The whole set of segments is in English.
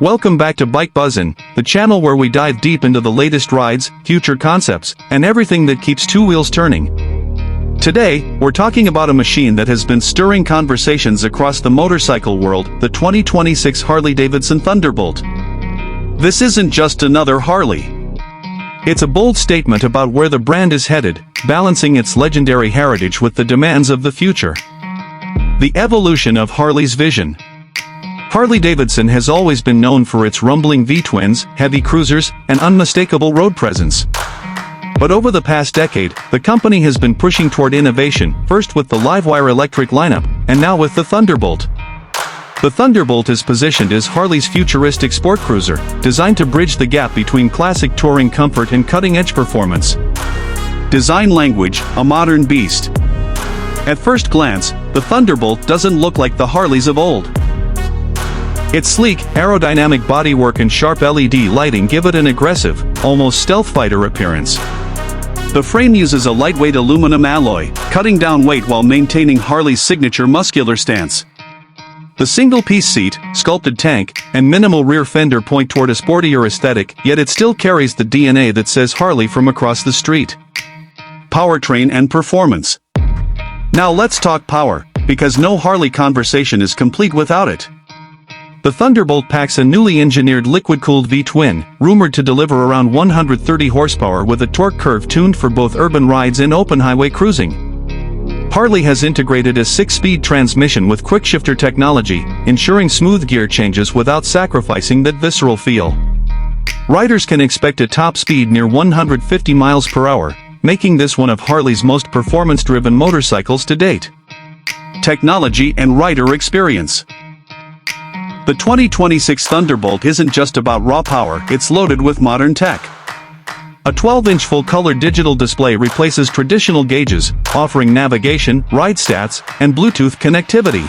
Welcome back to Bike Buzzin', the channel where we dive deep into the latest rides, future concepts, and everything that keeps two wheels turning. Today, we're talking about a machine that has been stirring conversations across the motorcycle world, the 2026 Harley Davidson Thunderbolt. This isn't just another Harley. It's a bold statement about where the brand is headed, balancing its legendary heritage with the demands of the future. The evolution of Harley's vision. Harley Davidson has always been known for its rumbling V-twins, heavy cruisers, and unmistakable road presence. But over the past decade, the company has been pushing toward innovation, first with the Livewire electric lineup, and now with the Thunderbolt. The Thunderbolt is positioned as Harley's futuristic sport cruiser, designed to bridge the gap between classic touring comfort and cutting-edge performance. Design language, a modern beast. At first glance, the Thunderbolt doesn't look like the Harleys of old. Its sleek, aerodynamic bodywork and sharp LED lighting give it an aggressive, almost stealth fighter appearance. The frame uses a lightweight aluminum alloy, cutting down weight while maintaining Harley's signature muscular stance. The single-piece seat, sculpted tank, and minimal rear fender point toward a sportier aesthetic, yet it still carries the DNA that says Harley from across the street. Powertrain and performance. Now let's talk power, because no Harley conversation is complete without it. The Thunderbolt packs a newly engineered liquid-cooled V-twin, rumored to deliver around 130 horsepower with a torque curve tuned for both urban rides and open highway cruising. Harley has integrated a 6-speed transmission with quick-shifter technology, ensuring smooth gear changes without sacrificing that visceral feel. Riders can expect a top speed near 150 miles per hour, making this one of Harley's most performance-driven motorcycles to date. Technology and rider experience. The 2026 Thunderbolt isn't just about raw power, it's loaded with modern tech. A 12-inch full-color digital display replaces traditional gauges, offering navigation, ride stats, and Bluetooth connectivity.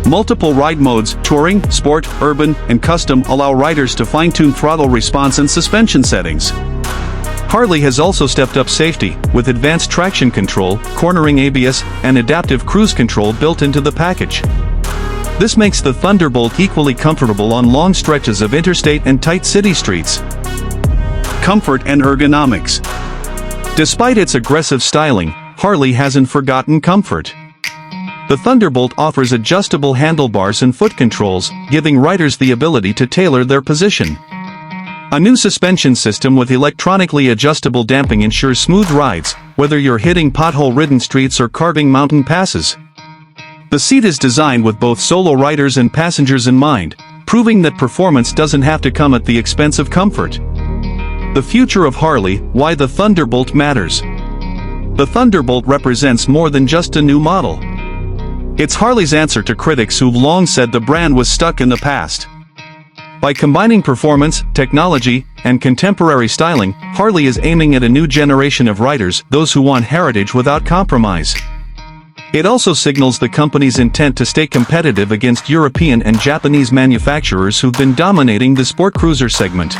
Multiple ride modes, touring, sport, urban, and custom allow riders to fine-tune throttle response and suspension settings. Harley has also stepped up safety, with advanced traction control, cornering ABS, and adaptive cruise control built into the package. This makes the Thunderbolt equally comfortable on long stretches of interstate and tight city streets. Comfort and ergonomics. Despite its aggressive styling, Harley hasn't forgotten comfort. The Thunderbolt offers adjustable handlebars and foot controls, giving riders the ability to tailor their position. A new suspension system with electronically adjustable damping ensures smooth rides, whether you're hitting pothole-ridden streets or carving mountain passes. The seat is designed with both solo riders and passengers in mind, proving that performance doesn't have to come at the expense of comfort. The future of Harley, why the Thunderbolt matters. The Thunderbolt represents more than just a new model. It's Harley's answer to critics who've long said the brand was stuck in the past. By combining performance, technology, and contemporary styling, Harley is aiming at a new generation of riders, those who want heritage without compromise. It also signals the company's intent to stay competitive against European and Japanese manufacturers who've been dominating the sport cruiser segment.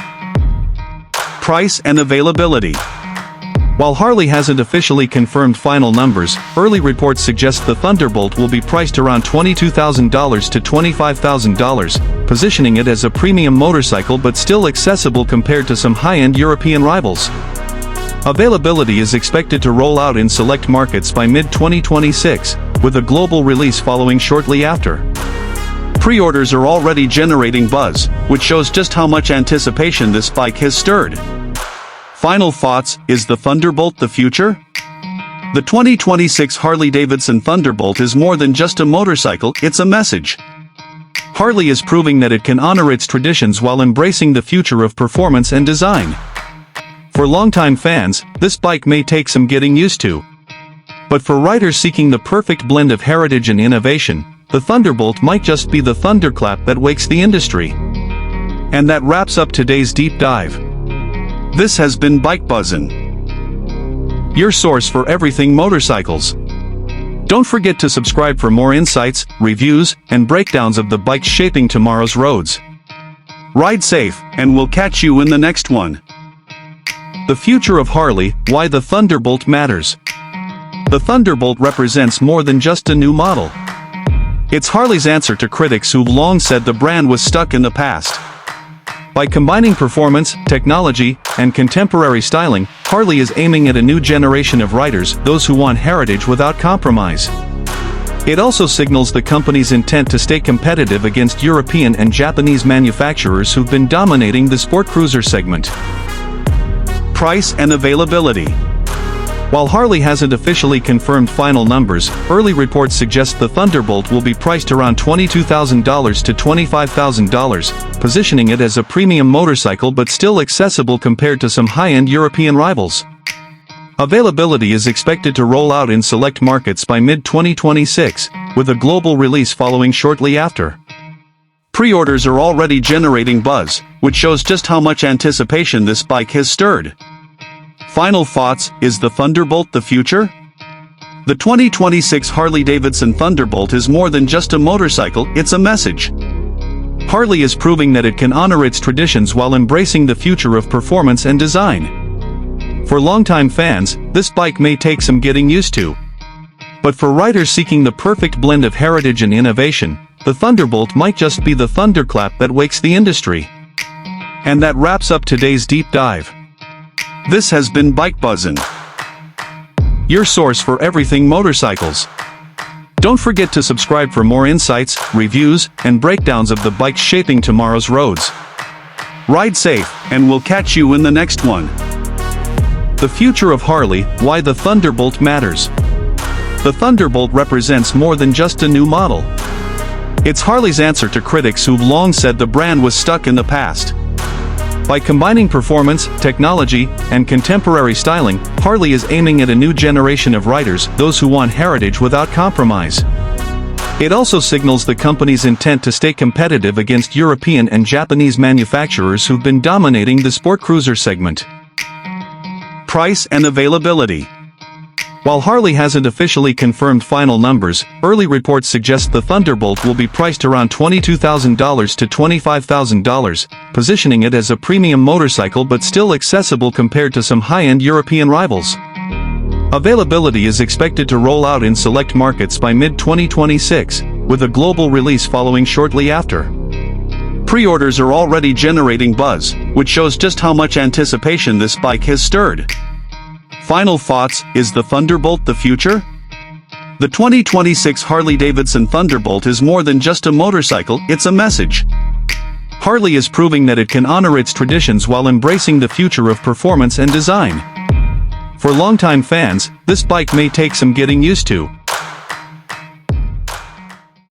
Price and availability. While Harley hasn't officially confirmed final numbers, early reports suggest the Thunderbolt will be priced around $22,000 to $25,000, positioning it as a premium motorcycle but still accessible compared to some high-end European rivals. Availability is expected to roll out in select markets by mid-2026, with a global release following shortly after. Pre-orders are already generating buzz, which shows just how much anticipation this bike has stirred. Final thoughts, is the Thunderbolt the future? The 2026 Harley Davidson Thunderbolt is more than just a motorcycle, it's a message. Harley is proving that it can honor its traditions while embracing the future of performance and design. For longtime fans, this bike may take some getting used to. But for riders seeking the perfect blend of heritage and innovation, the Thunderbolt might just be the thunderclap that wakes the industry. And that wraps up today's deep dive. This has been Bike Buzzin', your source for everything motorcycles. Don't forget to subscribe for more insights, reviews, and breakdowns of the bikes shaping tomorrow's roads. Ride safe, and we'll catch you in the next one. The future of Harley, why the Thunderbolt matters. The Thunderbolt represents more than just a new model. It's Harley's answer to critics who've long said the brand was stuck in the past. By combining performance, technology, and contemporary styling, Harley is aiming at a new generation of riders, those who want heritage without compromise. It also signals the company's intent to stay competitive against European and Japanese manufacturers who've been dominating the sport cruiser segment. Price and availability. While Harley hasn't officially confirmed final numbers, early reports suggest the Thunderbolt will be priced around $22,000 to $25,000, positioning it as a premium motorcycle but still accessible compared to some high-end European rivals. Availability is expected to roll out in select markets by mid-2026, with a global release following shortly after. Pre-orders are already generating buzz, which shows just how much anticipation this bike has stirred. Final thoughts: is the Thunderbolt the future? The 2026 Harley Davidson Thunderbolt is more than just a motorcycle, it's a message. Harley is proving that it can honor its traditions while embracing the future of performance and design. For longtime fans, this bike may take some getting used to. But for riders seeking the perfect blend of heritage and innovation, the Thunderbolt might just be the thunderclap that wakes the industry. And that wraps up today's deep dive. This has been Bike Buzzin', your source for everything motorcycles. Don't forget to subscribe for more insights, reviews, and breakdowns of the bikes shaping tomorrow's roads. Ride safe, and we'll catch you in the next one. The future of Harley: why the Thunderbolt matters. The Thunderbolt represents more than just a new model. It's Harley's answer to critics who've long said the brand was stuck in the past. By combining performance, technology, and contemporary styling, Harley is aiming at a new generation of riders, those who want heritage without compromise. It also signals the company's intent to stay competitive against European and Japanese manufacturers who've been dominating the sport cruiser segment. Price and availability. While Harley hasn't officially confirmed final numbers, early reports suggest the Thunderbolt will be priced around $22,000 to $25,000, positioning it as a premium motorcycle but still accessible compared to some high-end European rivals. Availability is expected to roll out in select markets by mid-2026, with a global release following shortly after. Pre-orders are already generating buzz, which shows just how much anticipation this bike has stirred. Final thoughts: is the Thunderbolt the future? The 2026 Harley Davidson Thunderbolt is more than just a motorcycle, it's a message. Harley is proving that it can honor its traditions while embracing the future of performance and design. For longtime fans, this bike may take some getting used to.